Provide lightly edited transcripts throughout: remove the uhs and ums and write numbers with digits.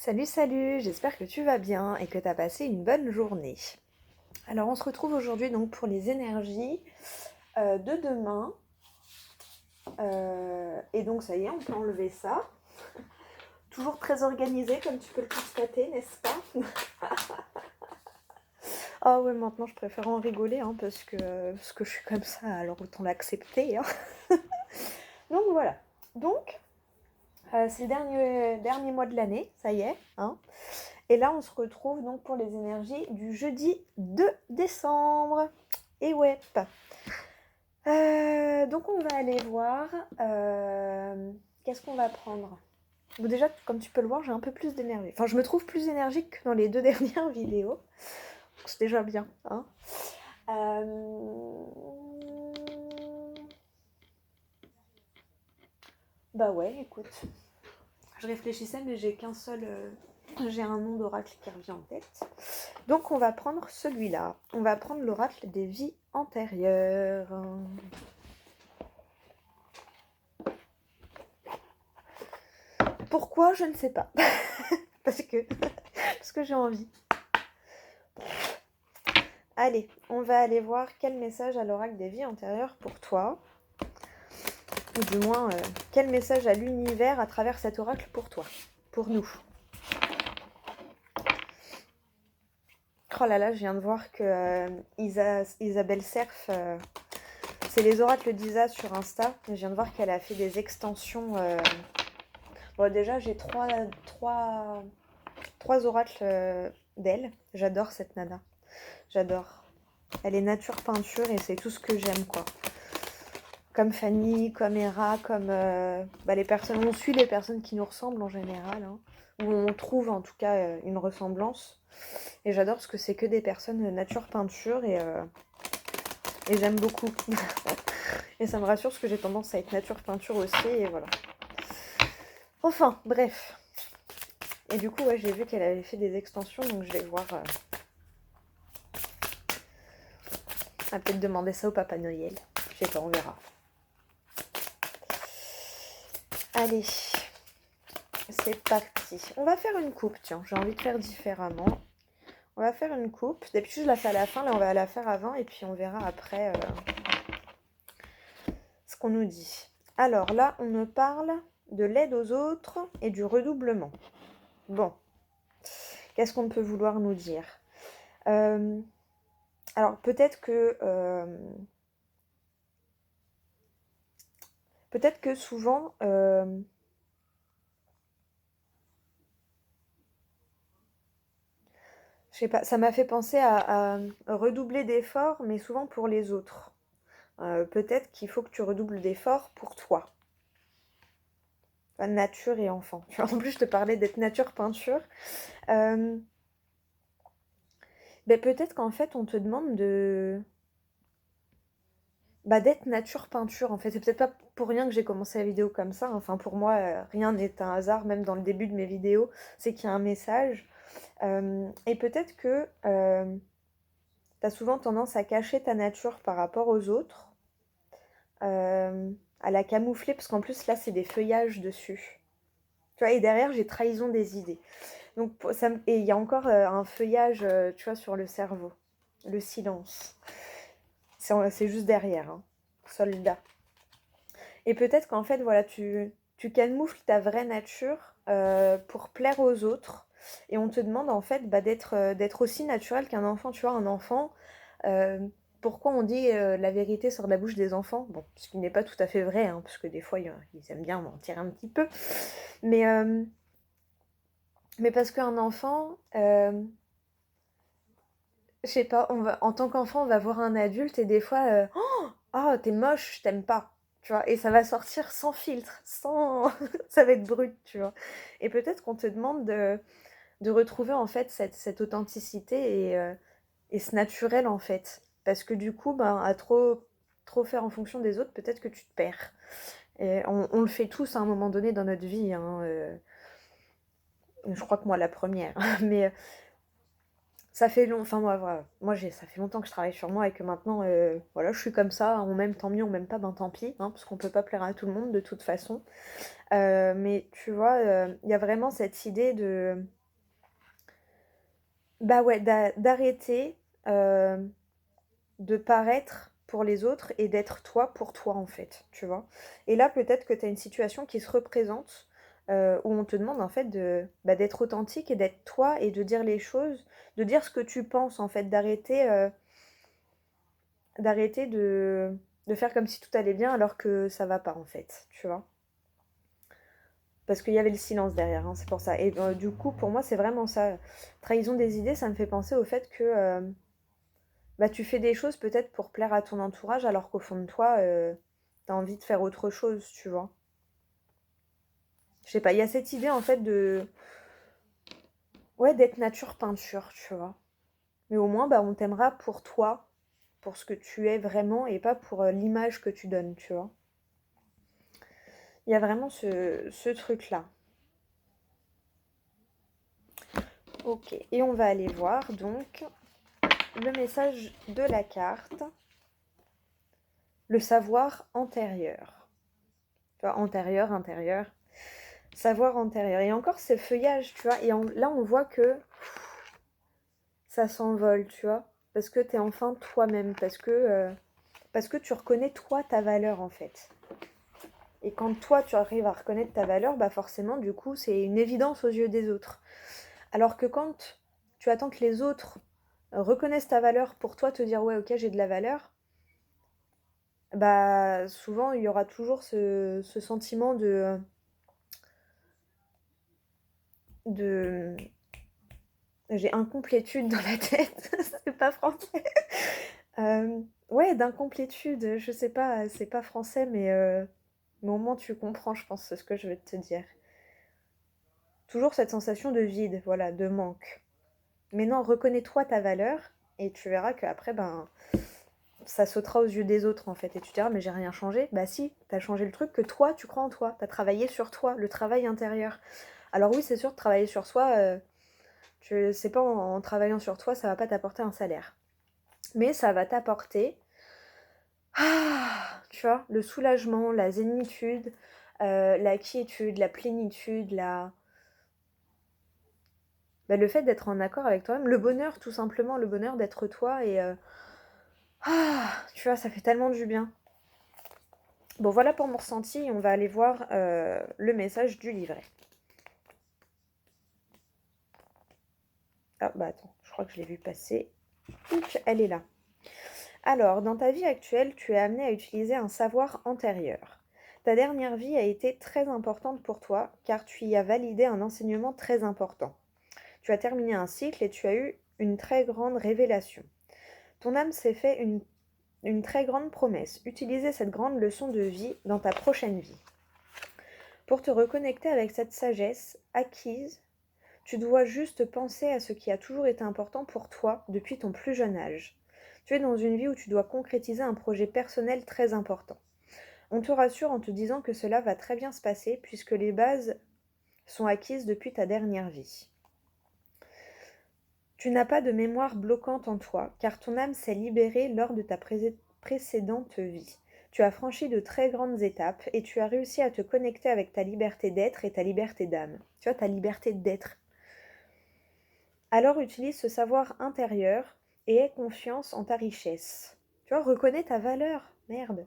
Salut, salut, j'espère que tu vas bien et que tu as passé une bonne journée. Alors on se retrouve aujourd'hui donc pour les énergies de demain. Et donc ça y est, on peut enlever ça. Toujours très organisé comme tu peux le constater, n'est-ce pas? Ah ouais, maintenant je préfère en rigoler hein, parce que je suis comme ça, alors autant l'accepter. Hein. Donc voilà. Donc c'est le dernier mois de l'année, ça y est. Hein. Et là, on se retrouve donc pour les énergies du jeudi 2 décembre. Et ouais. Donc on va aller voir. Qu'est-ce qu'on va prendre? Bon, déjà, comme tu peux le voir, j'ai un peu plus d'énergie. Enfin, je me trouve plus énergique que dans les 2 dernières vidéos. Donc c'est déjà bien. Hein. Bah ouais, écoute. Je réfléchissais, mais j'ai qu'un seul... j'ai un nom d'oracle qui revient en tête. Donc on va prendre celui-là. On va prendre l'oracle des vies antérieures. Pourquoi? Je ne sais pas. parce que j'ai envie. Allez, on va aller voir quel message à l'oracle des vies antérieures pour toi. Ou du moins, quel message à l'univers à travers cet oracle pour toi. Pour nous. Oh là là, je viens de voir que Isabelle Cerf, c'est les oracles d'Isa sur Insta. Je viens de voir qu'elle a fait des extensions. Bon, déjà, j'ai trois oracles d'elle. J'adore cette nana. J'adore. Elle est nature peinture et c'est tout ce que j'aime, quoi. Comme Fanny, comme Hera, comme les personnes. On suit les personnes qui nous ressemblent en général. Hein, où on trouve en tout cas une ressemblance. Et j'adore parce que c'est que des personnes nature peinture et j'aime beaucoup. Et ça me rassure parce que j'ai tendance à être nature peinture aussi et voilà. Enfin, bref. Et du coup, ouais, j'ai vu qu'elle avait fait des extensions, donc je vais voir. On va peut-être demander ça au Papa Noël. Je sais pas, on verra. Allez, c'est parti. On va faire une coupe, tiens. J'ai envie de faire différemment. On va faire une coupe. D'habitude, je la fais à la fin. Là, on va la faire avant et puis on verra après ce qu'on nous dit. Alors là, on me parle de l'aide aux autres et du redoublement. Bon. Qu'est-ce qu'on peut vouloir nous dire? Alors, peut-être que souvent... je sais pas, ça m'a fait penser à redoubler d'efforts, mais souvent pour les autres. Peut-être qu'il faut que tu redoubles d'efforts pour toi. Enfin, nature et enfant. En plus, je te parlais d'être nature peinture. Peut-être qu'en fait, on te demande d'être nature peinture. En fait, c'est peut-être pas pour rien que j'ai commencé la vidéo comme ça. Enfin, pour moi, rien n'est un hasard, même dans le début de mes vidéos. C'est qu'il y a un message. Et peut-être que tu as souvent tendance à cacher ta nature par rapport aux autres. À la camoufler, parce qu'en plus, là, c'est des feuillages dessus. Tu vois, et derrière, j'ai trahison des idées. Donc, et il y a encore un feuillage, tu vois, sur le cerveau. Le silence. C'est juste derrière, hein. Soldat. Et peut-être qu'en fait, voilà, tu camoufles ta vraie nature pour plaire aux autres. Et on te demande, en fait, d'être aussi naturel qu'un enfant. Tu vois, un enfant... pourquoi on dit la vérité sort de la bouche des enfants? Bon, ce qui n'est pas tout à fait vrai, hein, parce que des fois, ils aiment bien mentir un petit peu. Mais parce qu'un enfant, je sais pas, en tant qu'enfant, on va voir un adulte et des fois, oh, t'es moche, je t'aime pas. Tu vois, et ça va sortir sans filtre, sans... ça va être brut, tu vois. Et peut-être qu'on te demande de retrouver en fait cette authenticité et ce naturel en fait. Parce que du coup, à trop faire en fonction des autres, peut-être que tu te perds. Et on le fait tous à un moment donné dans notre vie. Hein, je crois que moi, la première. Mais Ça fait long, enfin moi, voilà. Ça fait longtemps que je travaille sur moi et que maintenant, voilà, je suis comme ça. On m'aime, tant mieux, on m'aime pas, ben tant pis, hein, parce qu'on peut pas plaire à tout le monde de toute façon. Mais tu vois, il y a vraiment cette idée de, bah ouais, d'arrêter de paraître pour les autres et d'être toi pour toi en fait, tu vois. Et là, peut-être que tu as une situation qui se représente où on te demande en fait d'être authentique et d'être toi et de dire les choses, de dire ce que tu penses en fait, d'arrêter de faire comme si tout allait bien alors que ça va pas en fait, tu vois. Parce qu'il y avait le silence derrière, hein, c'est pour ça. Et du coup, pour moi, c'est vraiment ça. Trahison des idées, ça me fait penser au fait que bah, tu fais des choses peut-être pour plaire à ton entourage, alors qu'au fond de toi, t'as envie de faire autre chose, tu vois. Je sais pas, il y a cette idée en fait de, ouais, d'être nature peinture, tu vois. Mais au moins, bah, on t'aimera pour toi, pour ce que tu es vraiment, et pas pour l'image que tu donnes, tu vois. Il y a vraiment ce truc-là. Ok, et on va aller voir donc le message de la carte, le savoir antérieur. Tu vois, antérieur, intérieur, savoir antérieur. Et encore ces feuillages, tu vois, et là on voit que ça s'envole, tu vois, parce que t'es enfin toi-même, parce que tu reconnais toi ta valeur en fait. Et quand toi tu arrives à reconnaître ta valeur, bah forcément du coup c'est une évidence aux yeux des autres. Alors que quand tu attends que les autres reconnaissent ta valeur pour toi te dire ouais ok j'ai de la valeur, bah souvent il y aura toujours ce sentiment de j'ai incomplétude dans la tête, c'est pas français. Ouais, d'incomplétude, je sais pas, c'est pas français, mais au moins tu comprends, je pense, ce que je vais te dire. Toujours cette sensation de vide, voilà, de manque. Mais non, reconnais-toi ta valeur et tu verras qu'après, ben, ça sautera aux yeux des autres en fait. Et tu te diras, mais j'ai rien changé. Bah si, t'as changé le truc que toi, tu crois en toi. T'as travaillé sur toi, le travail intérieur. Alors oui, c'est sûr, de travailler sur soi, c'est pas en travaillant sur toi, ça va pas t'apporter un salaire. Mais ça va t'apporter, tu vois, le soulagement, la zénitude, la quiétude, la plénitude, bah, le fait d'être en accord avec toi-même, le bonheur tout simplement, le bonheur d'être toi et tu vois, ça fait tellement du bien. Bon, voilà pour mon ressenti, on va aller voir le message du livret. Ah bah attends, je crois que je l'ai vu passer. Ouch, elle est là. Alors, dans ta vie actuelle, tu es amené à utiliser un savoir antérieur. Ta dernière vie a été très importante pour toi car tu y as validé un enseignement très important. Tu as terminé un cycle et tu as eu une très grande révélation. Ton âme s'est fait une très grande promesse. Utilisez cette grande leçon de vie dans ta prochaine vie. Pour te reconnecter avec cette sagesse acquise, tu dois juste penser à ce qui a toujours été important pour toi depuis ton plus jeune âge. Tu es dans une vie où tu dois concrétiser un projet personnel très important. On te rassure en te disant que cela va très bien se passer puisque les bases sont acquises depuis ta dernière vie. Tu n'as pas de mémoire bloquante en toi, car ton âme s'est libérée lors de ta précédente vie. Tu as franchi de très grandes étapes et tu as réussi à te connecter avec ta liberté d'être et ta liberté d'âme. Tu vois, ta liberté d'être. Alors utilise ce savoir intérieur et aie confiance en ta richesse. Tu vois, reconnais ta valeur. Merde.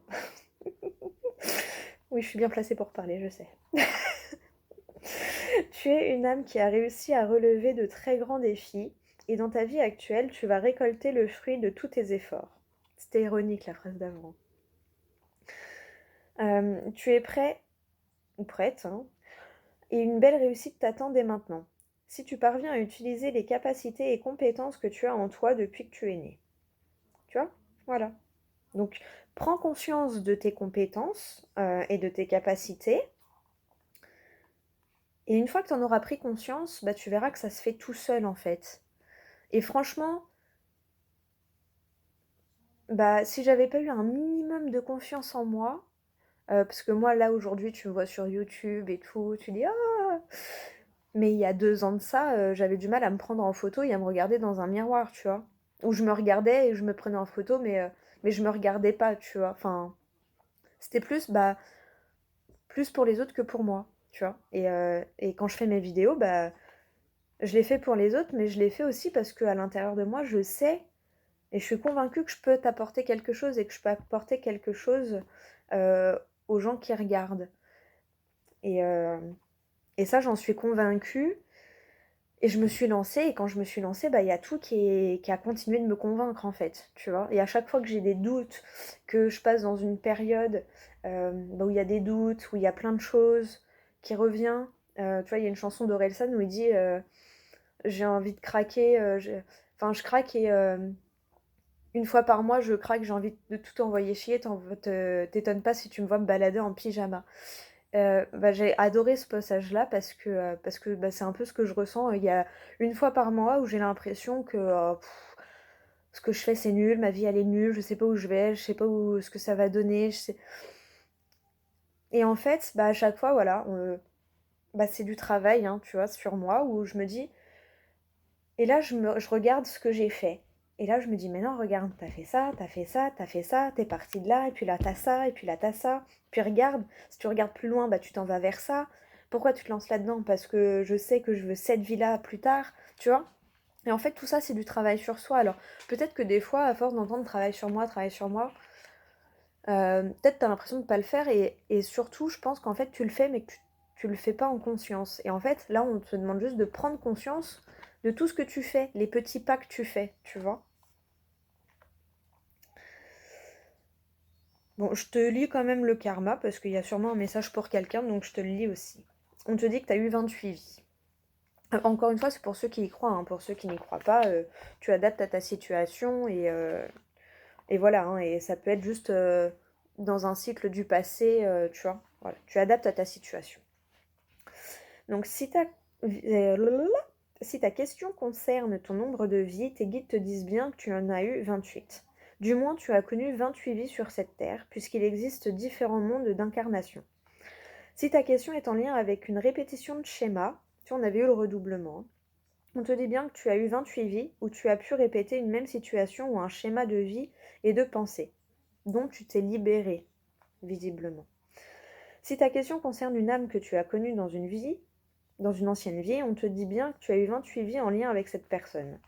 Oui, je suis bien placée pour parler, je sais. Tu es une âme qui a réussi à relever de très grands défis et dans ta vie actuelle, tu vas récolter le fruit de tous tes efforts. C'était ironique la phrase d'avant. Tu es prêt ou prête, hein, et une belle réussite t'attend dès maintenant. Si tu parviens à utiliser les capacités et compétences que tu as en toi depuis que tu es né. Tu vois? Voilà. Donc, prends conscience de tes compétences et de tes capacités. Et une fois que tu en auras pris conscience, bah, tu verras que ça se fait tout seul en fait. Et franchement, bah, si j'avais pas eu un minimum de confiance en moi, parce que moi là aujourd'hui tu me vois sur YouTube et tout, tu dis ah, Mais il y a 2 ans de ça, j'avais du mal à me prendre en photo et à me regarder dans un miroir, tu vois? Où je me regardais et je me prenais en photo, mais je me regardais pas, tu vois? Enfin, c'était plus, bah, plus pour les autres que pour moi, tu vois? Et quand je fais mes vidéos, bah, je les fais pour les autres, mais je les fais aussi parce qu'à l'intérieur de moi, je sais et je suis convaincue que je peux t'apporter quelque chose et que je peux apporter quelque chose, aux gens qui regardent. Et et ça, j'en suis convaincue et je me suis lancée et quand je me suis lancée, bah, il y a tout qui a continué de me convaincre, en fait, tu vois? Et à chaque fois que j'ai des doutes, que je passe dans une période, bah, où il y a des doutes, où il y a plein de choses qui revient, tu vois, il y a une chanson d'Orelsan où il dit, «J'ai envie de craquer, je enfin, je craque et une fois par mois, je craque, j'ai envie de tout envoyer chier, t'étonnes pas si tu me vois me balader en pyjama». Bah, j'ai adoré ce passage-là parce que, bah, c'est un peu ce que je ressens. Il y a une fois par mois où j'ai l'impression que, ce que je fais, c'est nul, ma vie, elle est nulle, je sais pas où je vais, je sais pas où ce que ça va donner, je sais et en fait, bah, à chaque fois, voilà, bah, c'est du travail, hein, tu vois, sur moi où je me dis et là, je regarde ce que j'ai fait et là, je me dis: «Mais non, regarde, t'as fait ça, t'as fait ça, t'as fait ça, t'es parti de là et puis là, t'as ça et puis là, t'as ça. Puis regarde, si tu regardes plus loin, bah, tu t'en vas vers ça. Pourquoi tu te lances là-dedans? Parce que je sais que je veux cette vie-là plus tard», tu vois? Et en fait, tout ça, c'est du travail sur soi. Alors, peut-être que des fois, à force d'entendre travail sur moi», peut-être tu as l'impression de pas le faire et surtout, je pense qu'en fait, tu le fais, mais que tu le fais pas en conscience. Et en fait, là, on te demande juste de prendre conscience de tout ce que tu fais, les petits pas que tu fais, tu vois? Bon, je te lis quand même le karma, parce qu'il y a sûrement un message pour quelqu'un, donc je te le lis aussi. On te dit que tu as eu 28 vies. Encore une fois, c'est pour ceux qui y croient, hein. Pour ceux qui n'y croient pas, tu adaptes à ta situation et voilà, hein, et ça peut être juste dans un cycle du passé, tu vois. Voilà, tu adaptes à ta situation. Donc, si ta question concerne ton nombre de vies, tes guides te disent bien que tu en as eu 28. Du moins, tu as connu 28 vies sur cette terre, puisqu'il existe différents mondes d'incarnation. Si ta question est en lien avec une répétition de schéma, tu vois, on avait eu le redoublement, on te dit bien que tu as eu 28 vies où tu as pu répéter une même situation ou un schéma de vie et de pensée, dont tu t'es libéré, visiblement. Si ta question concerne une âme que tu as connue dans une ancienne vie, on te dit bien que tu as eu 28 vies en lien avec cette personne.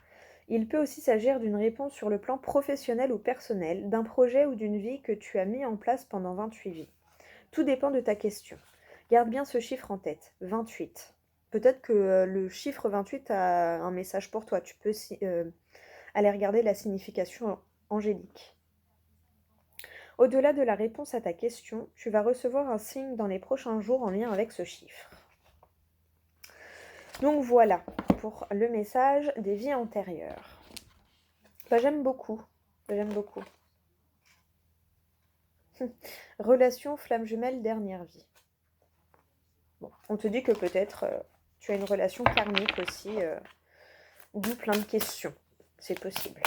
Il peut aussi s'agir d'une réponse sur le plan professionnel ou personnel, d'un projet ou d'une vie que tu as mis en place pendant 28 vies. Tout dépend de ta question. Garde bien ce chiffre en tête, 28. Peut-être que le chiffre 28 a un message pour toi. Tu peux aller regarder la signification angélique. Au-delà de la réponse à ta question, tu vas recevoir un signe dans les prochains jours en lien avec ce chiffre. Donc voilà pour le message des vies antérieures. Bah, j'aime beaucoup. J'aime beaucoup. Relation flamme jumelle dernière vie. Bon, on te dit que peut-être tu as une relation karmique aussi, d'où plein de questions. C'est possible.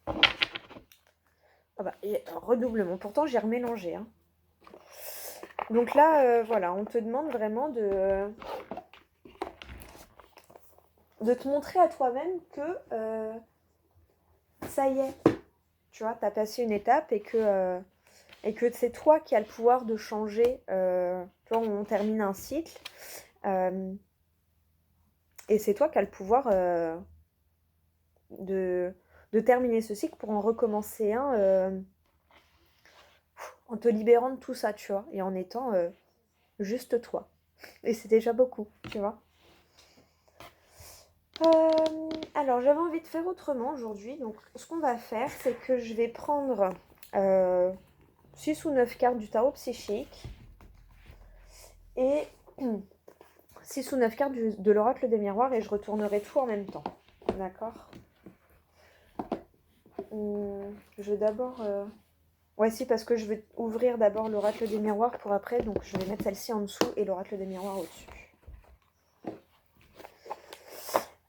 Ah bah, et un redoublement. Pourtant, j'ai remélangé. Hein. Donc là, voilà, on te demande vraiment de te montrer à toi-même que ça y est, tu vois, tu as passé une étape et que c'est toi qui as le pouvoir de changer. Tu vois, on termine un cycle et c'est toi qui as le pouvoir de terminer ce cycle pour en recommencer un en te libérant de tout ça, tu vois, et en étant juste toi. Et c'est déjà beaucoup, tu vois. Alors, j'avais envie de faire autrement aujourd'hui. Donc, ce qu'on va faire, c'est que je vais prendre 6 ou 9 cartes du tarot psychique et 6 ou 9 cartes de l'oracle des miroirs et je retournerai tout en même temps. D'accord. Je vais d'abord... Ouais, si, parce que je vais ouvrir d'abord l'oracle des miroirs pour après. Donc, je vais mettre celle-ci en dessous et l'oracle des miroirs au-dessus.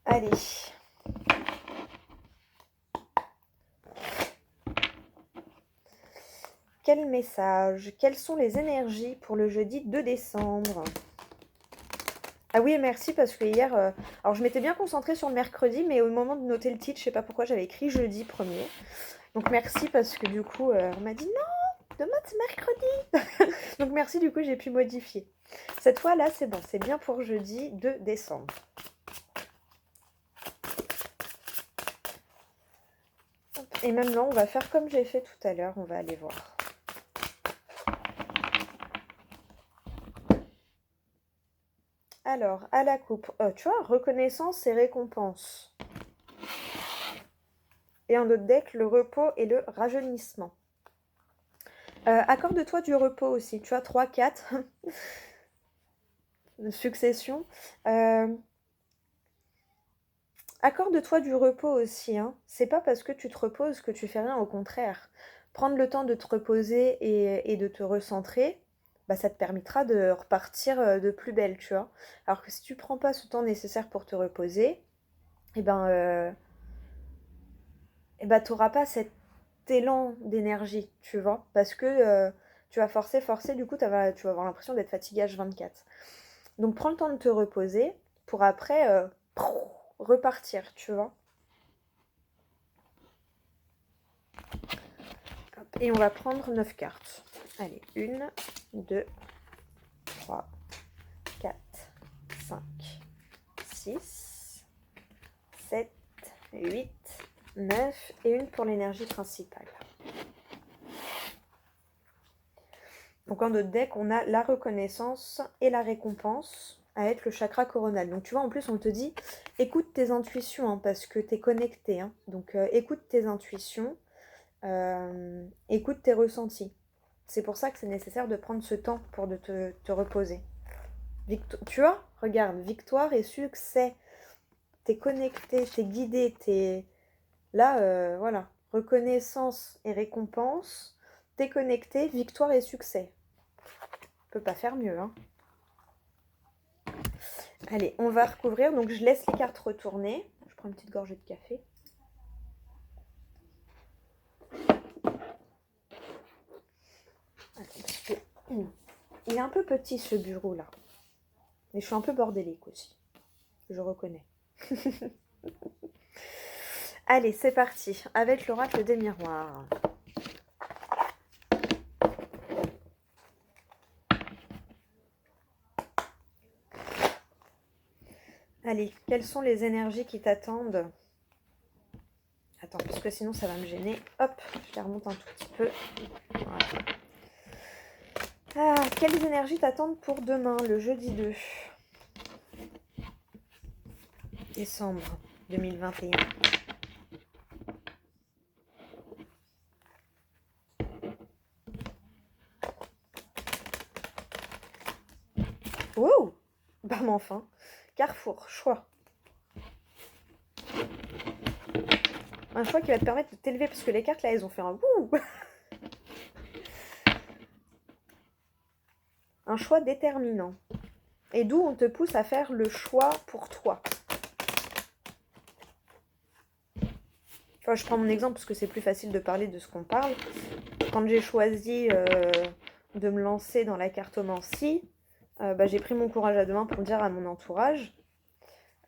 Allez. Quel message? Quelles sont les énergies pour le jeudi 2 décembre? Ah oui, merci parce que hier, alors je m'étais bien concentrée sur le mercredi, mais au moment de noter le titre, je sais pas pourquoi j'avais écrit jeudi premier. Donc merci parce que du coup, on m'a dit non, demain c'est mercredi. Donc merci, du coup j'ai pu modifier. Cette fois là, c'est bon, c'est bien pour jeudi 2 décembre. Et maintenant, on va faire comme j'ai fait tout à l'heure, on va aller voir. Alors, à la coupe, tu vois, reconnaissance et récompense. Et en autre deck, le repos et le rajeunissement. Accorde-toi du repos aussi, tu vois, 3, 4. Succession. Accorde-toi du repos aussi, hein. C'est pas parce que tu te reposes que tu fais rien, au contraire. Prendre le temps de te reposer et de te recentrer, bah, ça te permettra de repartir de plus belle, tu vois. Alors que si tu prends pas ce temps nécessaire pour te reposer, et ben t'auras pas cet élan d'énergie, tu vois. Parce que tu vas forcer, du coup tu vas avoir l'impression d'être fatigué H24. Donc prends le temps de te reposer pour après repartir, tu vois. Hop, et on va prendre 9 cartes. Allez, 1, 2, 3, 4, 5, 6, 7, 8, 9 et une pour l'énergie principale. Donc en notre deck, on a la reconnaissance et la récompense à être le chakra coronal. Donc tu vois, en plus, on te dit, écoute tes intuitions, hein, parce que tu es connecté. Hein. Donc écoute tes intuitions, écoute tes ressentis. C'est pour ça que c'est nécessaire de prendre ce temps pour de te reposer. Tu vois, regarde, victoire et succès. T'es connecté, t'es guidé, t'es... Là, voilà, reconnaissance et récompense, t'es connecté, victoire et succès. On peut pas faire mieux, hein. Allez, on va recouvrir. Donc, je laisse les cartes retourner. Je prends une petite gorgée de café. Attends, parce que... il est un peu petit, ce bureau-là. Mais je suis un peu bordélique aussi. Je reconnais. Allez, c'est parti. Avec l'oracle des miroirs. Allez, quelles sont les énergies qui t'attendent? Attends, parce que sinon ça va me gêner. Hop, je les remonte un tout petit peu. Voilà. Ah, quelles énergies t'attendent pour demain, le jeudi 2 décembre 2021? Wow! Bah, mais enfin. Carrefour, choix. Un choix qui va te permettre de t'élever, parce que les cartes là, elles ont fait un wouh! Un choix déterminant. Et d'où on te pousse à faire le choix pour toi. Enfin, je prends mon exemple parce que c'est plus facile de parler de ce qu'on parle. Quand j'ai choisi de me lancer dans la cartomancie, j'ai pris mon courage à deux mains pour le dire à mon entourage.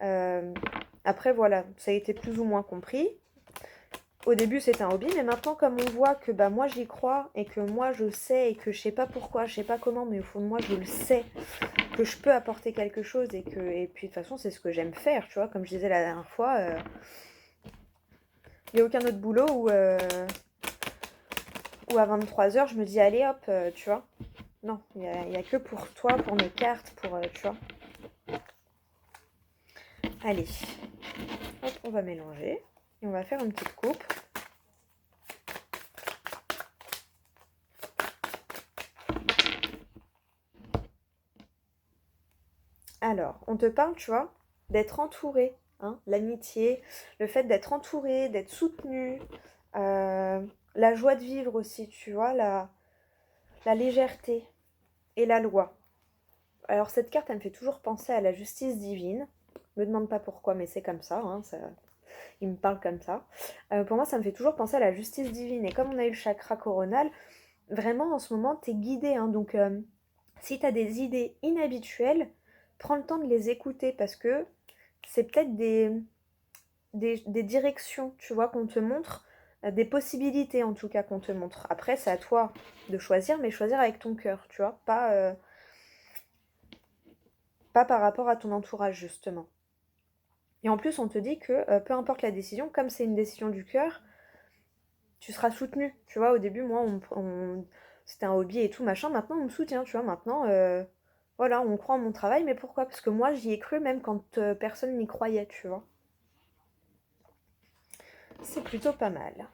Après, voilà, ça a été plus ou moins compris. Au début, c'était un hobby, mais maintenant, comme on voit que moi, j'y crois et que moi, je sais et que je sais pas pourquoi, je sais pas comment, mais au fond de moi, je le sais, que je peux apporter quelque chose et puis, de toute façon, c'est ce que j'aime faire, tu vois. Comme je disais la dernière fois, il n'y a aucun autre boulot où à 23h, je me dis, allez, hop, tu vois. Non, il n'y a que pour toi, pour mes cartes, pour, tu vois. Allez, hop, on va mélanger et on va faire une petite coupe. Alors, on te parle, tu vois, d'être entouré, hein, l'amitié, le fait d'être entouré, d'être soutenu, la joie de vivre aussi, tu vois, la légèreté et la loi. Alors, cette carte, elle me fait toujours penser à la justice divine. Me demande pas pourquoi, mais c'est comme ça, hein, il me parle comme ça. Pour moi, ça me fait toujours penser à la justice divine. Et comme on a eu le chakra coronal, vraiment, en ce moment, t'es guidé, hein, donc si t'as des idées inhabituelles, prends le temps de les écouter parce que c'est peut-être des directions, tu vois, qu'on te montre, des possibilités en tout cas qu'on te montre. Après, c'est à toi de choisir, mais choisir avec ton cœur, tu vois, pas par rapport à ton entourage, justement. Et en plus, on te dit que peu importe la décision, comme c'est une décision du cœur, tu seras soutenu. Tu vois, au début, moi, c'était un hobby et tout, machin. Maintenant, on me soutient, tu vois. Maintenant, voilà, on croit en mon travail. Mais pourquoi? Parce que moi, j'y ai cru même quand personne n'y croyait, tu vois. C'est plutôt pas mal.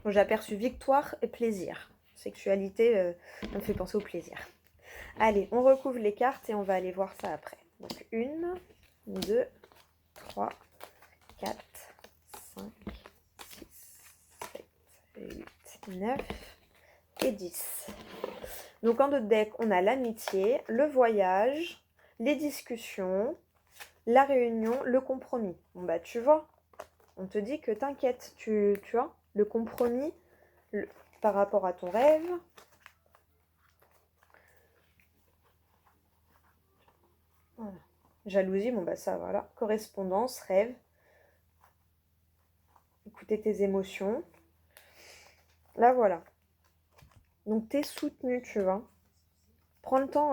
Bon, j'ai aperçu victoire et plaisir. Sexualité, ça me fait penser au plaisir. Allez, on recouvre les cartes et on va aller voir ça après. Donc, 1, 2, 3, 4, 5, 6, 7, 8, 9 et 10. Donc en notre deck, on a l'amitié, le voyage, les discussions, la réunion, le compromis. Bon bah tu vois, on te dit que t'inquiète, tu vois, le compromis par rapport à ton rêve. Voilà. Jalousie, bon bah ça voilà. Correspondance, rêve. Écouter tes émotions. Là voilà. Donc t'es soutenu, tu vois. Prends le temps,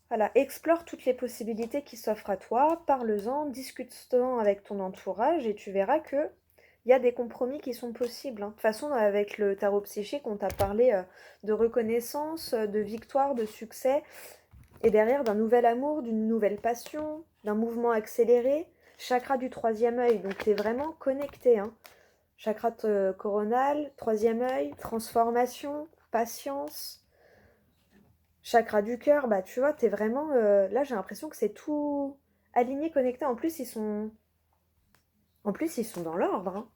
voilà, explore toutes les possibilités qui s'offrent à toi, parle-en, discute-en avec ton entourage et tu verras que il y a des compromis qui sont possibles. Hein. De toute façon, avec le tarot psychique, on t'a parlé de reconnaissance, de victoire, de succès, et derrière d'un nouvel amour, d'une nouvelle passion, d'un mouvement accéléré. Chakra du troisième œil, donc tu es vraiment connecté. Hein. Chakra coronal, troisième œil, transformation, patience. Chakra du cœur, bah tu vois, t'es vraiment... là, j'ai l'impression que c'est tout aligné, connecté. En plus, ils sont dans l'ordre. Hein.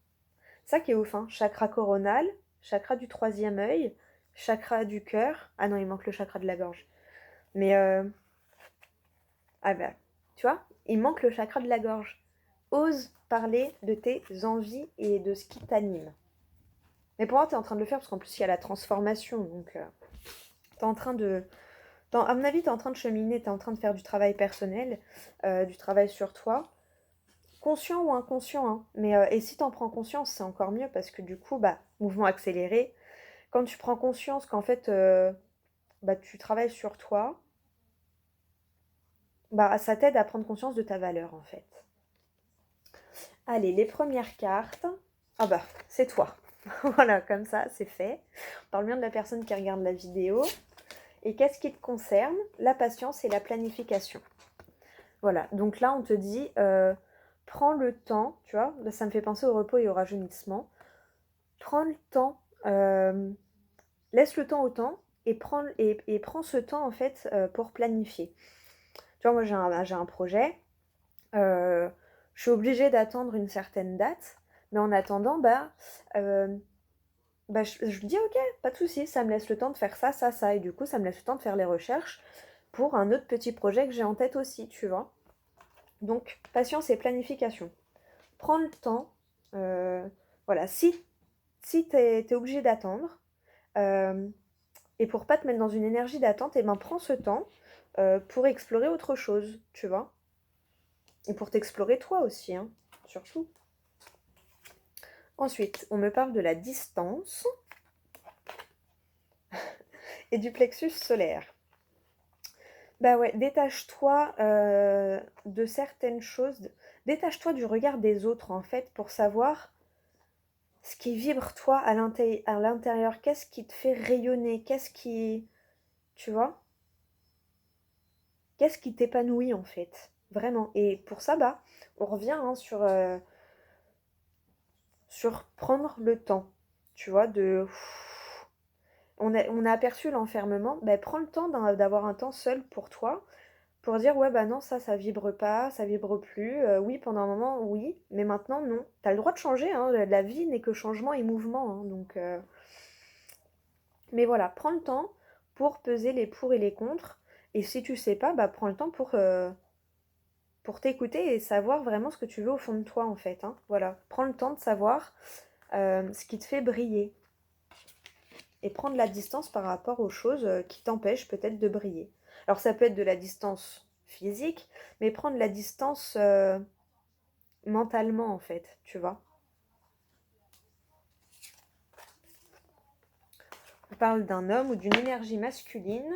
Ça qui est ouf, hein. Chakra coronal, chakra du troisième œil, chakra du cœur. Ah non, il manque le chakra de la gorge. Mais, ah bah, tu vois, il manque le chakra de la gorge. Ose parler de tes envies et de ce qui t'anime. Mais pour moi, t'es en train de le faire parce qu'en plus, il y a la transformation. Donc, t'es en train de... à mon avis, t'es en train de cheminer, t'es en train de faire du travail personnel, du travail sur toi. Conscient ou inconscient, hein. Mais, et si t'en prends conscience, c'est encore mieux parce que du coup, bah, mouvement accéléré. Quand tu prends conscience qu'en fait, bah, tu travailles sur toi, bah, ça t'aide à prendre conscience de ta valeur, en fait. Allez, les premières cartes. Ah bah, c'est toi. Voilà, comme ça, c'est fait. On parle bien de la personne qui regarde la vidéo. Et qu'est-ce qui te concerne? La patience et la planification. Voilà, donc là, on te dit, prends le temps, tu vois, là, ça me fait penser au repos et au rajeunissement. Prends le temps, laisse le temps au temps et prends ce temps, en fait, pour planifier. Tu vois, moi, j'ai un projet. Je suis obligée d'attendre une certaine date, mais en attendant, je me dis ok, pas de souci, ça me laisse le temps de faire ça, ça, ça, et du coup, ça me laisse le temps de faire les recherches pour un autre petit projet que j'ai en tête aussi, tu vois. Donc, patience et planification. Prends le temps, voilà, si t'es obligé d'attendre, et pour pas te mettre dans une énergie d'attente, et ben prends ce temps pour explorer autre chose, tu vois. Et pour t'explorer toi aussi, hein, surtout. Ensuite, on me parle de la distance et du plexus solaire. Bah ouais, détache-toi de certaines choses. Détache-toi du regard des autres, en fait, pour savoir ce qui vibre toi à l'intérieur. Qu'est-ce qui te fait rayonner? Qu'est-ce qui... Tu vois? Qu'est-ce qui t'épanouit, en fait? Vraiment. Et pour ça, bah, on revient hein, sur prendre le temps. Tu vois, de... On a aperçu l'enfermement. Bah, prends le temps d'avoir un temps seul pour toi. Pour dire, ouais, bah non, ça vibre pas, ça vibre plus. Oui, pendant un moment, oui, mais maintenant, non. T'as le droit de changer, hein, la vie n'est que changement et mouvement. Hein, donc, mais voilà, prends le temps pour peser les pour et les contre. Et si tu sais pas, bah prends le temps pour t'écouter et savoir vraiment ce que tu veux au fond de toi, en fait. Hein. Voilà, prends le temps de savoir ce qui te fait briller. et prendre la distance par rapport aux choses qui t'empêchent peut-être de briller. Alors ça peut être de la distance physique, mais prendre la distance mentalement en fait, tu vois. On parle d'un homme ou d'une énergie masculine,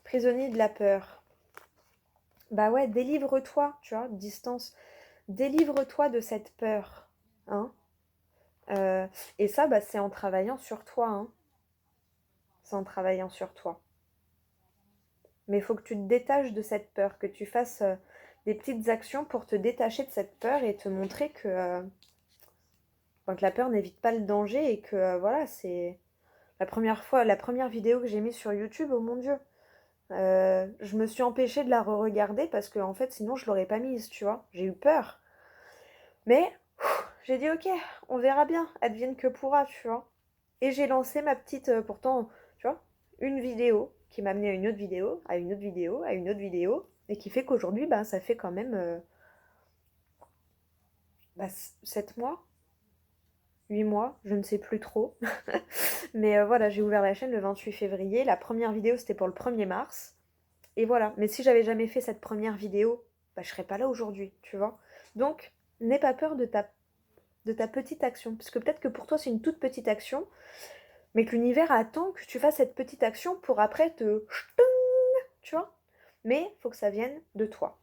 prisonnier de la peur. Bah ouais, délivre-toi, tu vois, distance. Délivre-toi de cette peur, hein. Euh, et ça, bah, c'est en travaillant sur toi, hein. C'est en travaillant sur toi. Mais il faut que tu te détaches de cette peur, que tu fasses des petites actions pour te détacher de cette peur et te montrer que la peur n'évite pas le danger et que voilà, c'est la première vidéo que j'ai mise sur YouTube, oh mon Dieu. Je me suis empêchée de la re-regarder parce que en fait sinon je l'aurais pas mise, tu vois. J'ai eu peur. Mais j'ai dit ok, on verra bien, advienne que pourra, tu vois. Et j'ai lancé ma petite, pourtant, tu vois, une vidéo qui m'a amené à une autre vidéo, à une autre vidéo, à une autre vidéo, et qui fait qu'aujourd'hui, bah, ça fait quand même 7 mois, 8 mois, je ne sais plus trop. Mais voilà, j'ai ouvert la chaîne le 28 février. La première vidéo, c'était pour le 1er mars. Et voilà. Mais si j'avais jamais fait cette première vidéo, bah, je serais pas là aujourd'hui, tu vois. Donc, n'aie pas peur de ta petite action. Parce que peut-être que pour toi, c'est une toute petite action, mais que l'univers attend que tu fasses cette petite action pour après te... Tu vois. Mais il faut que ça vienne de toi.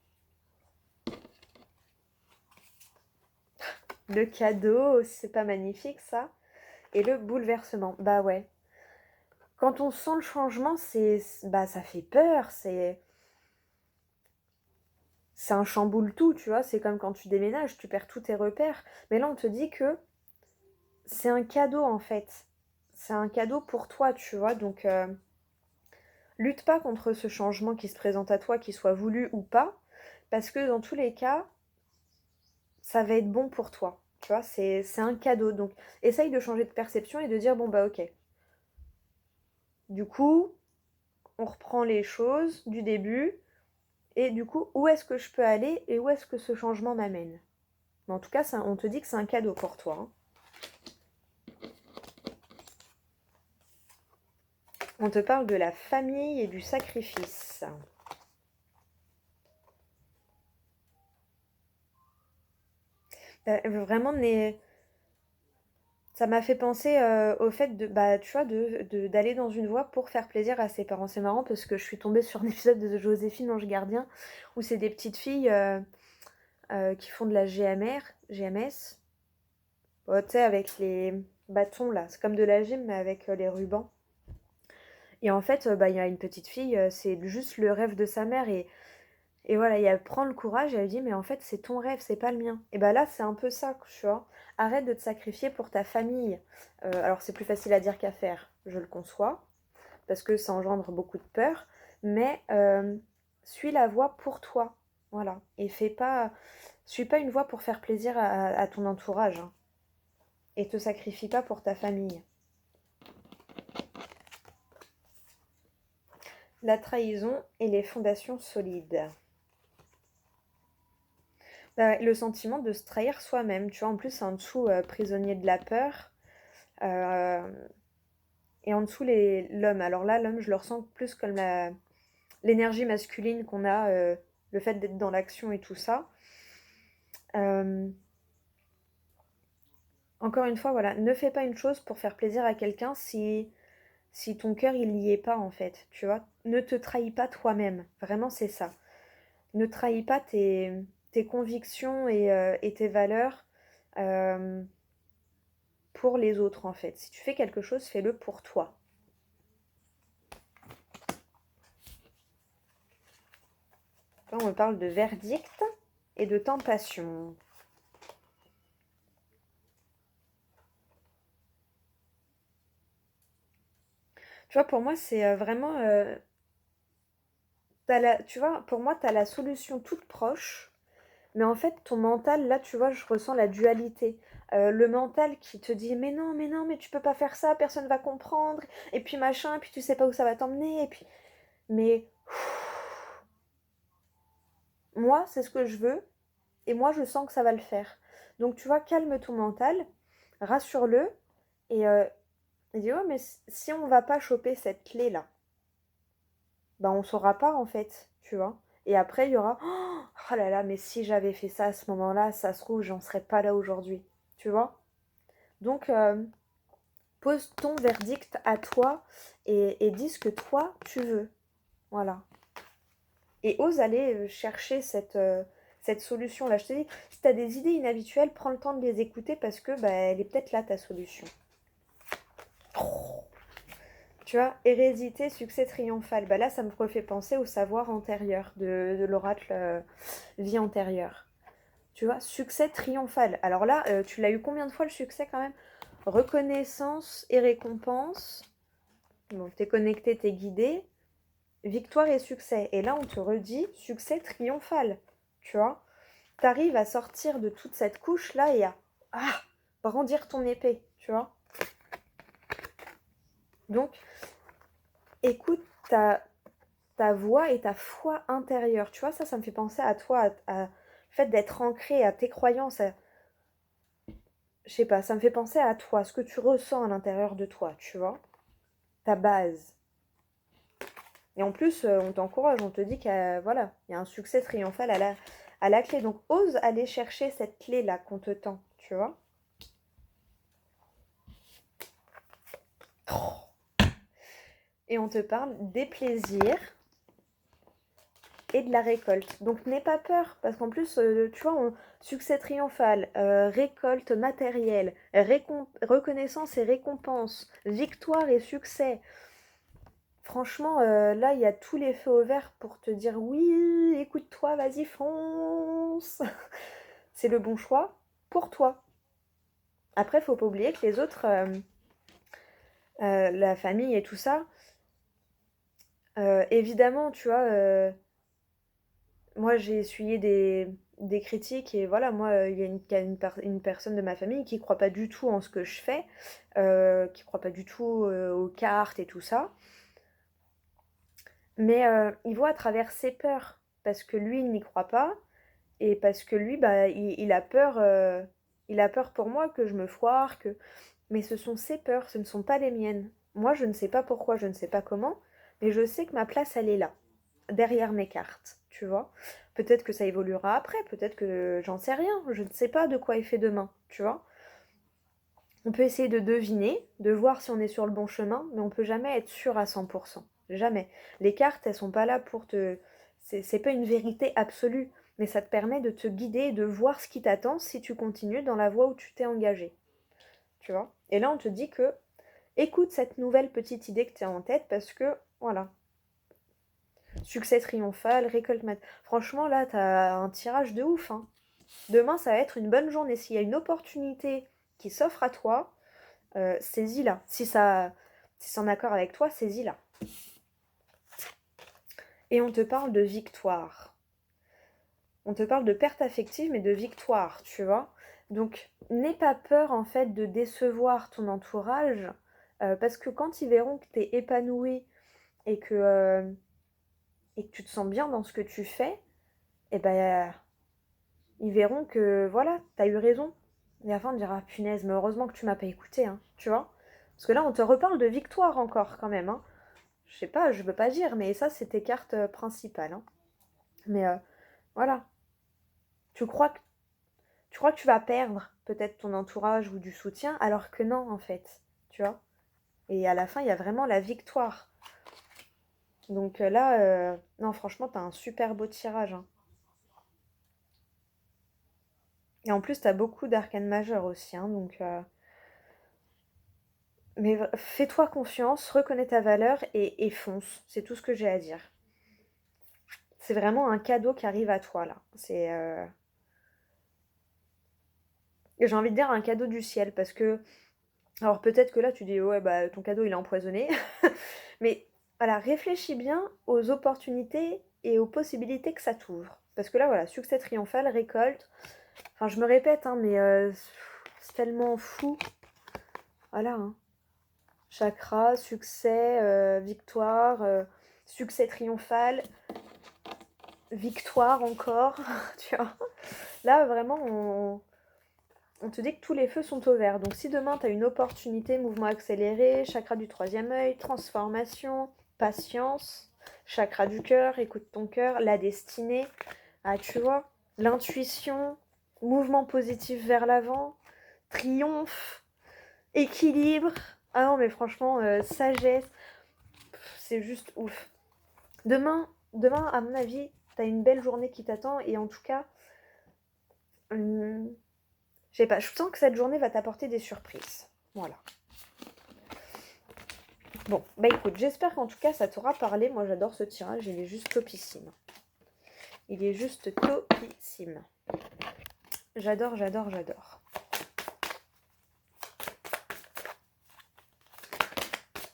Le cadeau, c'est pas magnifique ça. Et le bouleversement, bah ouais. Quand on sent le changement, bah ça fait peur, c'est un chamboule tout, tu vois, c'est comme quand tu déménages, tu perds tous tes repères. Mais là, on te dit que c'est un cadeau en fait. C'est un cadeau pour toi, tu vois. Donc, lutte pas contre ce changement qui se présente à toi, qu'il soit voulu ou pas, parce que dans tous les cas, ça va être bon pour toi. Tu vois, c'est un cadeau. Donc, essaye de changer de perception et de dire, bon, bah ok. Du coup, on reprend les choses du début. Et du coup, où est-ce que je peux aller et où est-ce que ce changement m'amène? Mais en tout cas, on te dit que c'est un cadeau pour toi, hein. On te parle de la famille et du sacrifice. Vraiment, ça m'a fait penser au fait de, bah, tu vois, d'aller dans une voie pour faire plaisir à ses parents. C'est marrant parce que je suis tombée sur un épisode de Joséphine Ange Gardien où c'est des petites filles qui font de la GMS. Oh, tu sais, avec les bâtons là. C'est comme de la gym, mais avec les rubans. Et en fait, bah, il y a une petite fille, c'est juste le rêve de sa mère. Et voilà, et elle prend le courage et elle dit, mais en fait, c'est ton rêve, c'est pas le mien. Et bah là, c'est un peu ça, tu vois. Arrête de te sacrifier pour ta famille. Alors, c'est plus facile à dire qu'à faire, je le conçois, parce que ça engendre beaucoup de peur. Mais suis la voie pour toi. Voilà. Et suis pas une voie pour faire plaisir à ton entourage, hein. Et te sacrifie pas pour ta famille. La trahison et les fondations solides. Bah ouais, le sentiment de se trahir soi-même, tu vois, en plus en dessous, prisonnier de la peur, euh, et en dessous l'homme. Alors là, l'homme, je le ressens plus comme l'énergie masculine qu'on a, le fait d'être dans l'action et tout ça. Euh, Encore une fois, voilà, ne fais pas une chose pour faire plaisir à quelqu'un si ton cœur il n'y est pas en fait, tu vois. Ne te trahis pas toi-même, vraiment c'est ça. Ne trahis pas tes convictions et tes valeurs. euh, pour les autres en fait. Si tu fais quelque chose, fais-le pour toi. Là, on me parle de verdict et de tentation. Tu vois, pour moi, c'est vraiment... tu vois, pour moi, tu as la solution toute proche. Mais en fait, ton mental, là, tu vois, je ressens la dualité. Le mental qui te dit, mais non, mais tu peux pas faire ça, personne va comprendre. Et puis machin, et puis tu sais pas où ça va t'emmener. Et puis... Mais... Moi, c'est ce que je veux. Et moi, je sens que ça va le faire. Donc, tu vois, calme ton mental, rassure-le et Il dit, ouais, mais si on va pas choper cette clé-là, bah on saura pas en fait, tu vois. Et après, il y aura, oh là là, mais si j'avais fait ça à ce moment-là, ça se trouve, j'en serais pas là aujourd'hui, tu vois. Donc, pose ton verdict à toi et dis ce que toi, tu veux. Voilà. Et ose aller chercher cette solution-là. Je te dis, si tu as des idées inhabituelles, prends le temps de les écouter parce que bah, elle est peut-être là ta solution. Tu vois, hérésité, succès triomphal. Bah là, ça me refait penser au savoir antérieur de l'oracle vie antérieure. Tu vois, succès triomphal. Alors là, tu l'as eu combien de fois le succès quand même? Reconnaissance et récompense. Bon, t'es connecté, t'es guidé. Victoire et succès. Et là, on te redit succès triomphal. Tu vois, t'arrives à sortir de toute cette couche-là et à brandir ton épée. Tu vois. Donc, écoute ta voix et ta foi intérieure. Tu vois, ça me fait penser à toi, le fait d'être ancré à tes croyances. Je sais pas, ça me fait penser à toi, ce que tu ressens à l'intérieur de toi, tu vois. Ta base. Et en plus, on t'encourage, on te dit qu'il voilà, il y a un succès triomphal à la clé. Donc, ose aller chercher cette clé-là qu'on te tend, tu vois. Et on te parle des plaisirs et de la récolte. Donc n'aie pas peur, parce qu'en plus, tu vois, succès triomphal, récolte matérielle, reconnaissance et récompense, victoire et succès. Franchement, là, il y a tous les feux au vert pour te dire oui, écoute-toi, vas-y, fonce. C'est le bon choix pour toi. Après, faut pas oublier que les autres, la famille et tout ça, évidemment, tu vois, moi j'ai essuyé des critiques et voilà, moi il y a une personne de ma famille qui croit pas du tout en ce que je fais, qui croit pas du tout aux cartes et tout ça. Mais il voit à travers ses peurs parce que lui il n'y croit pas et parce que lui bah il a peur pour moi que je me foire, que mais ce sont ses peurs, ce ne sont pas les miennes. Moi je ne sais pas pourquoi, je ne sais pas comment, mais je sais que ma place elle est là derrière mes cartes, tu vois. Peut-être que ça évoluera après, peut-être que j'en sais rien, je ne sais pas de quoi est fait demain, tu vois. On peut essayer de deviner, de voir si on est sur le bon chemin, mais on peut jamais être sûr à 100%. Jamais. Les cartes, elles sont pas là pour te... C'est pas une vérité absolue, mais ça te permet de te guider et de voir ce qui t'attend si tu continues dans la voie où tu t'es engagé. Tu vois. Et là, on te dit que écoute cette nouvelle petite idée que tu as en tête parce que, voilà, succès triomphal, récolte mat. Franchement, là, t'as un tirage de ouf. Hein. Demain, ça va être une bonne journée. S'il y a une opportunité qui s'offre à toi, saisis-la. Si c'est en accord avec toi, saisis-la. Et on te parle de victoire. On te parle de perte affective, mais de victoire, tu vois. Donc, n'aie pas peur, en fait, de décevoir ton entourage, parce que quand ils verront que tu es épanoui et que tu te sens bien dans ce que tu fais, eh ben, ils verront que voilà, t'as eu raison. Et à la fin, on dira, punaise, mais heureusement que tu m'as pas écouté, hein, tu vois. Parce que là, on te reparle de victoire encore, quand même. Hein. Je sais pas, je veux pas dire, mais ça, c'est tes cartes principales. Hein. Mais voilà, tu crois que, tu crois que tu vas perdre peut-être ton entourage ou du soutien, alors que non, en fait, tu vois. Et à la fin, il y a vraiment la victoire. Donc là, non, franchement, t'as un super beau tirage. Hein. Et en plus, t'as beaucoup d'arcanes majeures aussi, hein, donc... Mais fais-toi confiance, reconnais ta valeur et fonce. C'est tout ce que j'ai à dire. C'est vraiment un cadeau qui arrive à toi là. J'ai envie de dire un cadeau du ciel parce que... Alors peut-être que là tu dis ouais bah ton cadeau il est empoisonné. Mais voilà, réfléchis bien aux opportunités et aux possibilités que ça t'ouvre. Parce que là voilà, succès triomphal, récolte. Enfin je me répète hein, mais c'est tellement fou. Voilà. Hein. Chakra, succès, victoire, succès triomphal, victoire encore, tu vois. Là, vraiment, on te dit que tous les feux sont au vert. Donc si demain tu as une opportunité, mouvement accéléré, chakra du troisième œil, transformation, patience, chakra du cœur, écoute ton cœur, la destinée, ah tu vois, l'intuition, mouvement positif vers l'avant, triomphe, équilibre. Ah non mais franchement, sagesse, c'est juste ouf. Demain, à mon avis, tu as une belle journée qui t'attend et en tout cas, je sais pas, je sens que cette journée va t'apporter des surprises. Voilà. Bon, bah écoute, j'espère qu'en tout cas ça t'aura parlé. Moi j'adore ce tirage, il est juste topissime. Il est juste topissime. J'adore, j'adore, j'adore.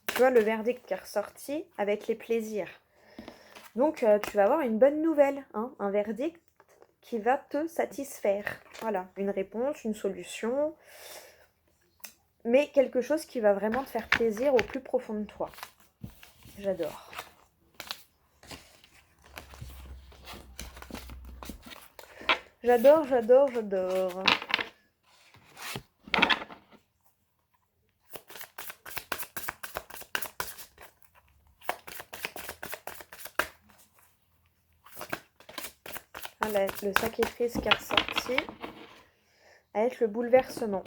Tu vois le verdict qui est ressorti avec les plaisirs. Donc tu vas avoir une bonne nouvelle, hein, un verdict qui va te satisfaire. Voilà, une réponse, une solution, mais quelque chose qui va vraiment te faire plaisir au plus profond de toi. J'adore. J'adore, j'adore, j'adore. Voilà, le sacrifice qui est ressorti. À être le bouleversement.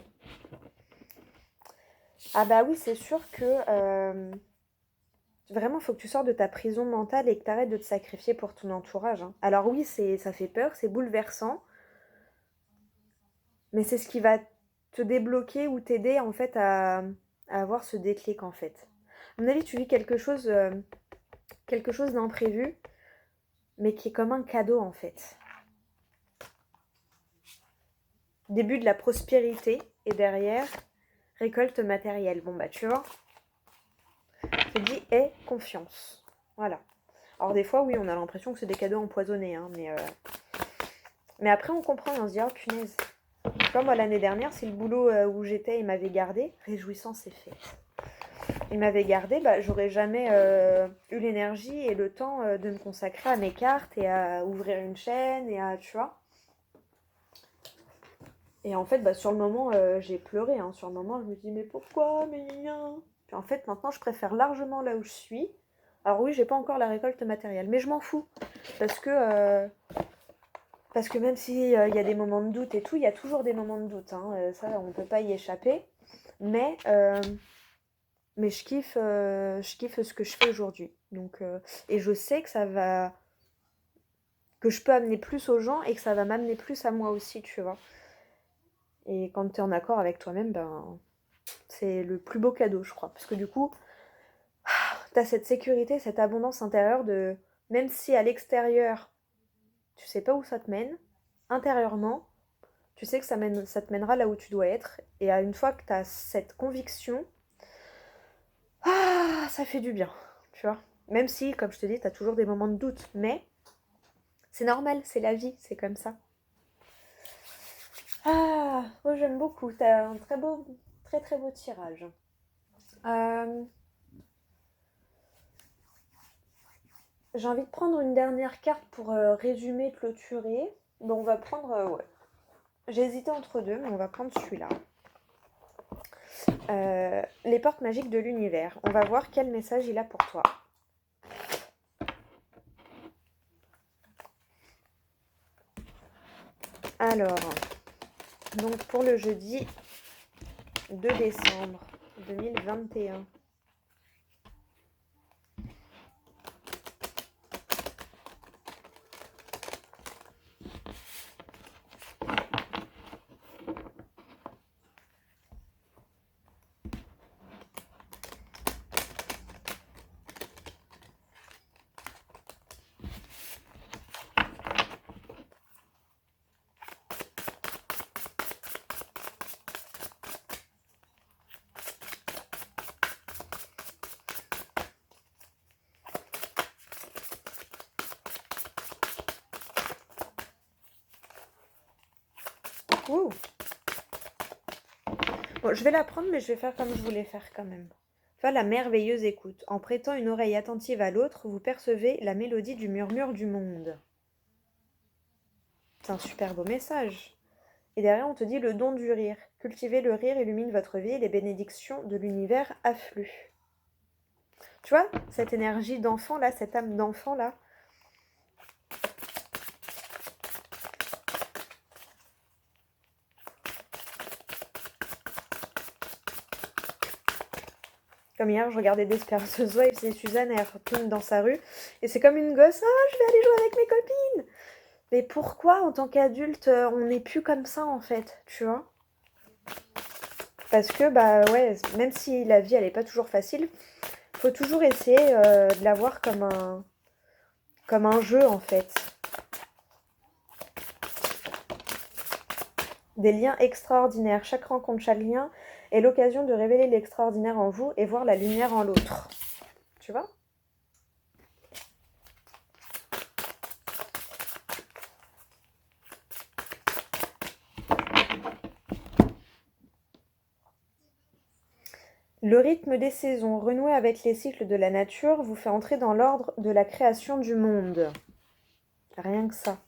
Ah bah oui, c'est sûr que vraiment, il faut que tu sors de ta prison mentale et que tu arrêtes de te sacrifier pour ton entourage. Hein. Alors oui, ça fait peur, c'est bouleversant, mais c'est ce qui va te débloquer ou t'aider en fait à avoir ce déclic en fait. À mon avis, tu vis quelque chose d'imprévu, mais qui est comme un cadeau en fait. Début de la prospérité et derrière, récolte matérielle. Bon bah tu vois, je te dis, aie confiance. Voilà. Alors des fois, oui, on a l'impression que c'est des cadeaux empoisonnés, hein, mais après on comprend et on se dit, oh punaise. Comme moi l'année dernière, si le boulot où j'étais, il m'avait gardé, réjouissance est faite. Il m'avait gardé, bah, j'aurais jamais eu l'énergie et le temps de me consacrer à mes cartes et à ouvrir une chaîne et à, tu vois. Et en fait, bah, sur le moment, j'ai pleuré. Hein. Sur le moment, je me dis, mais pourquoi, mais rien. Puis en fait, maintenant, je préfère largement là où je suis. Alors oui, j'ai pas encore la récolte matérielle, mais je m'en fous. Parce que même s'il y a des moments de doute et tout, il y a toujours des moments de doute. Hein. Ça, on ne peut pas y échapper. Mais je kiffe ce que je fais aujourd'hui. Donc, et je sais que que je peux amener plus aux gens et que ça va m'amener plus à moi aussi, tu vois. Et quand tu es en accord avec toi-même, ben, c'est le plus beau cadeau, je crois. Parce que du coup, tu as cette sécurité, cette abondance intérieure de... Même si à l'extérieur, tu sais pas où ça te mène, intérieurement, tu sais que ça te mènera là où tu dois être. Et une fois que tu as cette conviction, ça fait du bien, tu vois. Même si, comme je te dis, tu as toujours des moments de doute. Mais c'est normal, c'est la vie, c'est comme ça. Ah, moi j'aime beaucoup. Tu as un très très beau tirage. J'ai envie de prendre une dernière carte pour résumer, clôturer. Bon, on va prendre... ouais. J'ai hésité entre deux, mais on va prendre celui-là. Les portes magiques de l'univers. On va voir quel message il a pour toi. Alors, donc pour le jeudi 2 décembre 2021. Ouh. Bon, je vais la prendre, mais je vais faire comme je voulais faire quand même. Enfin, la merveilleuse écoute. En prêtant une oreille attentive à l'autre, vous percevez la mélodie du murmure du monde. C'est un super beau message. Et derrière, on te dit le don du rire. Cultivez le rire, illumine votre vie et les bénédictions de l'univers affluent. Tu vois, cette énergie d'enfant là, cette âme d'enfant là. Comme hier, je regardais Desperate Housewives et Suzanne, elle retourne dans sa rue. Et c'est comme une gosse, ah, je vais aller jouer avec mes copines. Mais pourquoi, en tant qu'adulte, on n'est plus comme ça, en fait, tu vois? Parce que, bah ouais, même si la vie, elle n'est pas toujours facile, faut toujours essayer de la voir comme un jeu, en fait. Des liens extraordinaires. Chaque rencontre, chaque lien est l'occasion de révéler l'extraordinaire en vous et voir la lumière en l'autre. Tu vois? Le rythme des saisons, renouer avec les cycles de la nature, vous fait entrer dans l'ordre de la création du monde. Rien que ça.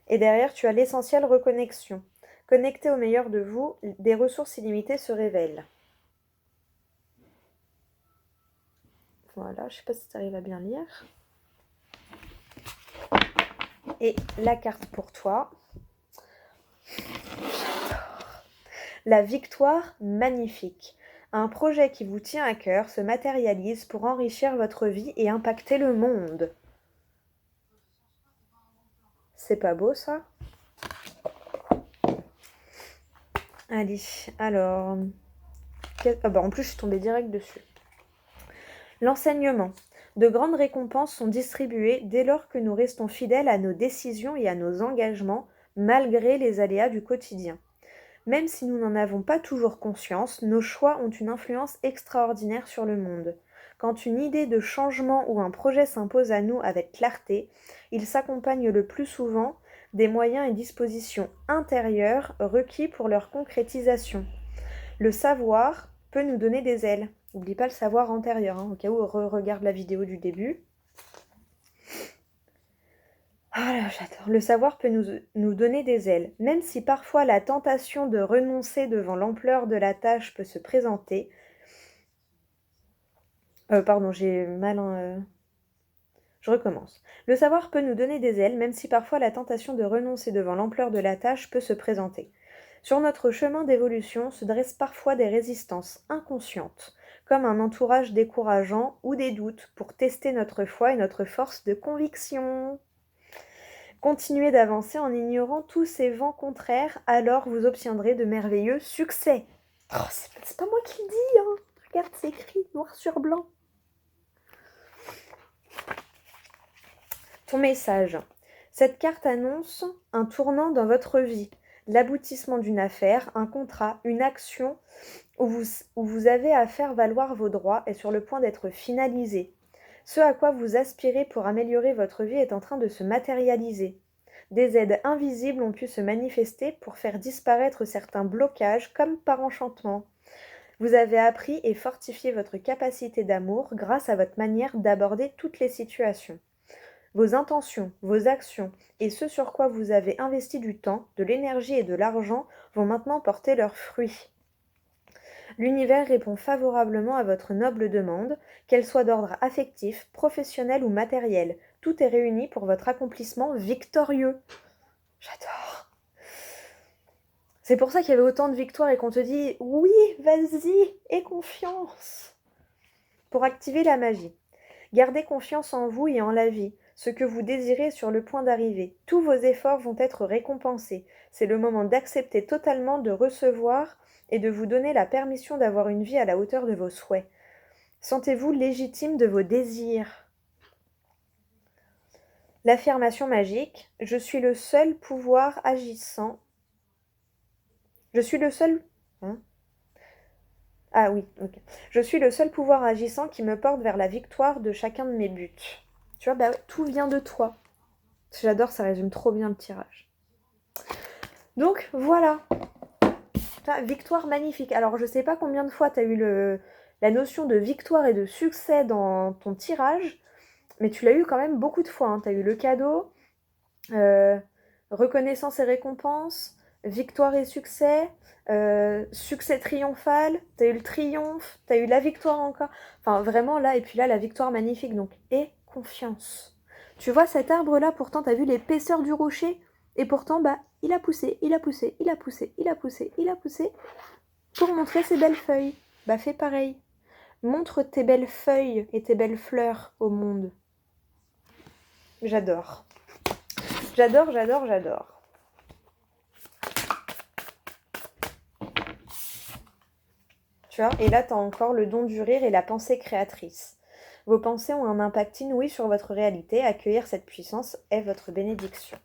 Et derrière, tu as l'essentiel reconnexion. Connecté au meilleur de vous, des ressources illimitées se révèlent. Voilà, je sais pas si tu arrives à bien lire. Et la carte pour toi. J'adore. La victoire magnifique. Un projet qui vous tient à cœur se matérialise pour enrichir votre vie et impacter le monde. C'est pas beau ça? Allez, alors... Ah bah en plus, je suis tombée direct dessus. L'enseignement. De grandes récompenses sont distribuées dès lors que nous restons fidèles à nos décisions et à nos engagements, malgré les aléas du quotidien. Même si nous n'en avons pas toujours conscience, nos choix ont une influence extraordinaire sur le monde. Quand une idée de changement ou un projet s'impose à nous avec clarté, il s'accompagne le plus souvent des moyens et dispositions intérieures requis pour leur concrétisation. Le savoir peut nous donner des ailes. N'oublie pas le savoir antérieur, au cas où on regarde la vidéo du début. Ah là, j'adore. Le savoir peut nous donner des ailes. Même si parfois la tentation de renoncer devant l'ampleur de la tâche peut se présenter. Pardon, j'ai mal... Je recommence. Le savoir peut nous donner des ailes, même si parfois la tentation de renoncer devant l'ampleur de la tâche peut se présenter. Sur notre chemin d'évolution se dressent parfois des résistances inconscientes, comme un entourage décourageant ou des doutes pour tester notre foi et notre force de conviction. Continuez d'avancer en ignorant tous ces vents contraires, alors vous obtiendrez de merveilleux succès. Oh, c'est pas moi qui le dis, hein. Regarde, c'est écrit noir sur blanc. Ton message. Cette carte annonce un tournant dans votre vie, l'aboutissement d'une affaire, un contrat, une action où vous avez à faire valoir vos droits est sur le point d'être finalisé. Ce à quoi vous aspirez pour améliorer votre vie est en train de se matérialiser. Des aides invisibles ont pu se manifester pour faire disparaître certains blocages comme par enchantement. Vous avez appris et fortifié votre capacité d'amour grâce à votre manière d'aborder toutes les situations. Vos intentions, vos actions et ce sur quoi vous avez investi du temps, de l'énergie et de l'argent vont maintenant porter leurs fruits. L'univers répond favorablement à votre noble demande, qu'elle soit d'ordre affectif, professionnel ou matériel. Tout est réuni pour votre accomplissement victorieux. J'adore. C'est pour ça qu'il y avait autant de victoires et qu'on te dit « Oui, vas-y, aie confiance !» Pour activer la magie. Gardez confiance en vous et en la vie. Ce que vous désirez est sur le point d'arriver. Tous vos efforts vont être récompensés. C'est le moment d'accepter totalement de recevoir et de vous donner la permission d'avoir une vie à la hauteur de vos souhaits. Sentez-vous légitime de vos désirs. L'affirmation magique, je suis le seul pouvoir agissant. Je suis le seul... Ah oui, ok. Je suis le seul pouvoir agissant qui me porte vers la victoire de chacun de mes buts. Tu vois, bah, tout vient de toi. J'adore, ça résume trop bien le tirage. Donc, voilà. Victoire magnifique. Alors, je sais pas combien de fois tu as eu la notion de victoire et de succès dans ton tirage, mais tu l'as eu quand même beaucoup de fois. Tu as eu le cadeau, reconnaissance et récompense, victoire et succès, succès triomphal, t'as eu le triomphe, t'as eu la victoire encore. Enfin, vraiment là, et puis là, la victoire magnifique. Donc, et confiance. Tu vois cet arbre-là, pourtant, t'as vu l'épaisseur du rocher? Et pourtant, bah, il a poussé, il a poussé, il a poussé, il a poussé, il a poussé pour montrer ses belles feuilles. Bah, fais pareil. Montre tes belles feuilles et tes belles fleurs au monde. J'adore. J'adore, j'adore, j'adore. Tu vois? Et là, tu as encore le don du rire et la pensée créatrice. Vos pensées ont un impact inouï sur votre réalité. Accueillir cette puissance est votre bénédiction.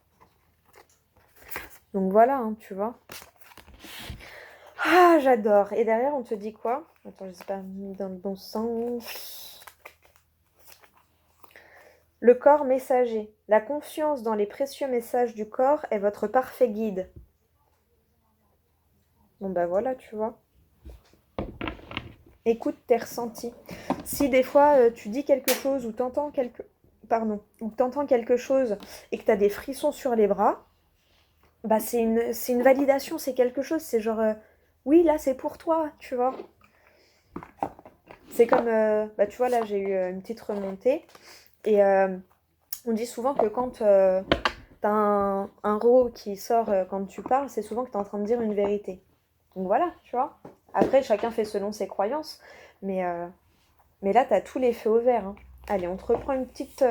Donc voilà, hein, tu vois. Ah, j'adore. Et derrière, on te dit quoi? Attends, je ne sais pas mis dans le bon sens. Le corps messager. La confiance dans les précieux messages du corps est votre parfait guide. Bon, bah voilà, tu vois. Écoute tes ressentis. Si des fois tu dis quelque chose ou t'entends quelque chose et que tu as des frissons sur les bras, bah c'est une validation, c'est quelque chose, c'est genre oui, là c'est pour toi, tu vois. C'est comme bah tu vois là, j'ai eu une petite remontée et on dit souvent que quand t'as un rot qui sort quand tu parles, c'est souvent que t'es en train de dire une vérité. Donc voilà, tu vois. Après, chacun fait selon ses croyances, mais là, tu as tous les feux au vert. Hein. Allez, on te reprend une petite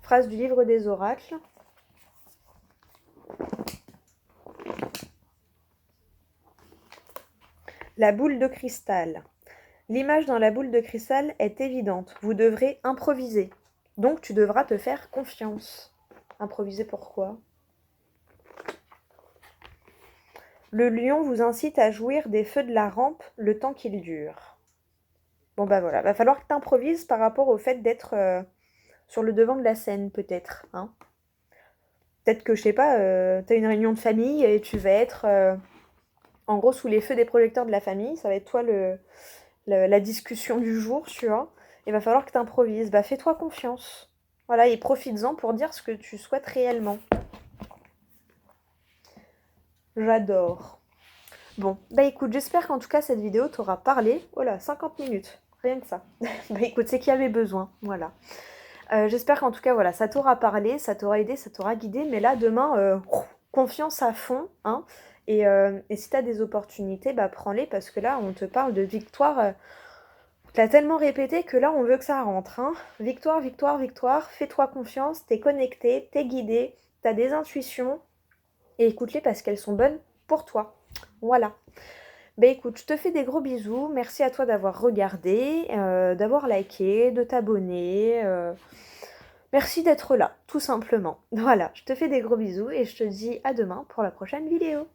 phrase du livre des oracles. La boule de cristal. L'image dans la boule de cristal est évidente. Vous devrez improviser. Donc, tu devras te faire confiance. Improviser pourquoi? Le lion vous incite à jouir des feux de la rampe le temps qu'il dure. Bon, bah voilà. Va falloir que tu improvises par rapport au fait d'être sur le devant de la scène, peut-être. Hein. Peut-être que, je sais pas, tu as une réunion de famille et tu vas être en gros sous les feux des projecteurs de la famille. Ça va être toi la discussion du jour, tu vois. Il va falloir que tu improvises. Bah, fais-toi confiance. Voilà, et profites-en pour dire ce que tu souhaites réellement. J'adore. Bon, bah écoute, j'espère qu'en tout cas cette vidéo t'aura parlé. Oh là, 50 minutes, rien que ça. Bah écoute, c'est qu'il y avait besoin, voilà. J'espère qu'en tout cas, voilà, ça t'aura parlé, ça t'aura aidé, ça t'aura guidé. Mais là, demain, confiance à fond, hein. Et si t'as des opportunités, bah prends-les parce que là, on te parle de victoire. T'as tellement répété que là, on veut que ça rentre, hein. Victoire, victoire, victoire. Fais-toi confiance, t'es connecté, t'es guidé, t'as des intuitions. Et écoute-les parce qu'elles sont bonnes pour toi. Voilà. Bah écoute, je te fais des gros bisous. Merci à toi d'avoir regardé, d'avoir liké, de t'abonner. Merci d'être là, tout simplement. Voilà, je te fais des gros bisous et je te dis à demain pour la prochaine vidéo.